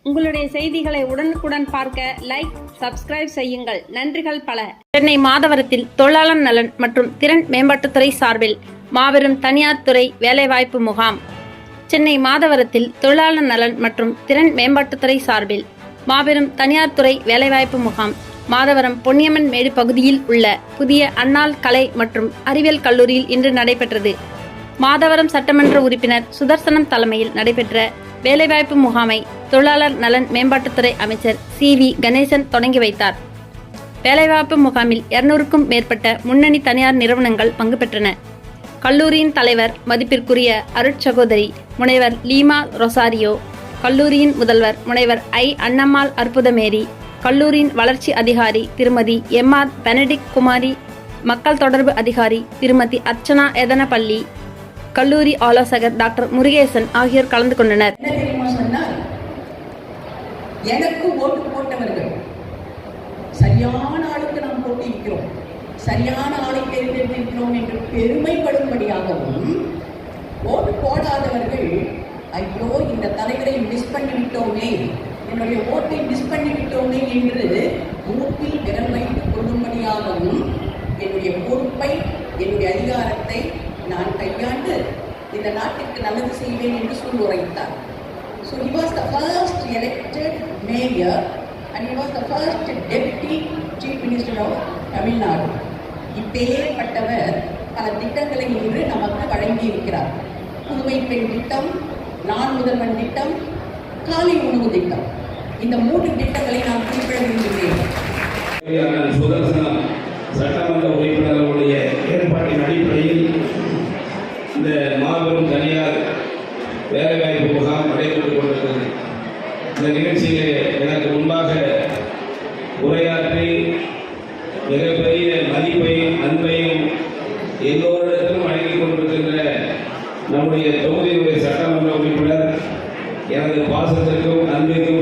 உங்களுடைய செய்திகளை உடனுக்குடன் பார்க்க லைக், சப்ஸ்கிரைப் செய்யுங்கள். நன்றிகள் பல. சென்னை மாதவரத்தில் தொழிலாளர் நலன் மற்றும் திறன் மேம்பாட்டுத்துறை சார்பில் மாபெரும் தனியார் துறை வேலைவாய்ப்பு முகாம். சென்னை மாதவரத்தில் தொழிலாளர் நலன் மற்றும் திறன் மேம்பாட்டுத்துறை சார்பில் மாபெரும் தனியார் துறை வேலைவாய்ப்பு முகாம் மாதவரம் பொன்னியம்மன் மேடு பகுதியில் உள்ள புதிய அன்னாள் கலை மற்றும் அறிவியல் கல்லூரியில் இன்று நடைபெற்றது. மாதவரம் சட்டமன்ற உறுப்பினர் சுதர்சனம் தலைமையில் நடைபெற்ற வேலைவாய்ப்பு முகாமை தொழிலாளர் நலன் மேம்பாட்டுத்துறை அமைச்சர் CV கணேசன் தொடங்கி வைத்தார். வேலைவாய்ப்பு முகாமில் 200க்கும் மேற்பட்ட முன்னணி தனியார் நிறுவனங்கள் பங்கு பெற்றன. கல்லூரியின் தலைவர் மதிப்பிற்குரிய அருட்சகோதரி முனைவர் லீமா ரொசாரியோ, கல்லூரியின் முதல்வர் முனைவர் அன்னம்மாள் அற்புதமேரி, கல்லூரியின் வளர்ச்சி அதிகாரி திருமதி MR பெனடிக் குமாரி, மக்கள் தொடர்பு அதிகாரி திருமதி அர்ச்சனா எதனப்பள்ளி, கல்லூரி ஆலோசகர் டாக்டர் முருகேசன் ஆகியோர் கலந்து கொண்டனர். எனக்கு ஓட்டு போட்டவர்கள் சரியான ஆளுக்கு நாம் போட்டியிருக்கிறோம், சரியான ஆளை தேர்ந்தெடுத்திருக்கிறோம் என்று பெருமைப்படும்படியாகவும், ஓட்டு போடாதவர்கள் ஐயோ இந்த தலைவரை மிஸ் பண்ணிவிட்டோமே, என்னுடைய ஓட்டை மிஸ் பண்ணிவிட்டோமே என்று மூக்கில் விரல் வைத்துக் கொள்ளும்படியாகவும் என்னுடைய பொறுப்பை, என்னுடைய அதிகாரத்தை நான் கையாண்டு இந்த நாட்டிற்கு நல்லது செய்வேன் என்று சூளுரைத்தார். So he was the first elected mayor and he was the first deputy chief minister of Tamil Nadu. இப்பேற்பட்டவர் பல திட்டங்களை இன்று நமக்கு வழங்கி இருக்கிறார். புதுமை பெண் திட்டம், நான் முதல்வன் திட்டம், காலை உணவு திட்டம், இந்த 3 திட்டங்களை நான் குறிப்பிட விரும்புகிறேன். சுதர்சனம் சட்டமன்ற உறுப்பினர்களுடைய ஏற்பாட்டின் அடிப்படையில் இந்த மாபெரும் தனியார் வேலைவாய்ப்பு முகாம் நடைபெற்றுக் கொண்டிருக்கிறது. இந்த நிகழ்ச்சியிலே எனக்கு முன்பாக உரையாற்றி மிகப்பெரிய மதிப்பையும் அன்பையும் எல்லோரிடத்திலும் வழங்கிக் கொண்டிருக்கின்ற நம்முடைய தொகுதியுடைய சட்டமன்ற உறுப்பினர் எனது பாசத்திற்கும் அன்பிற்கும்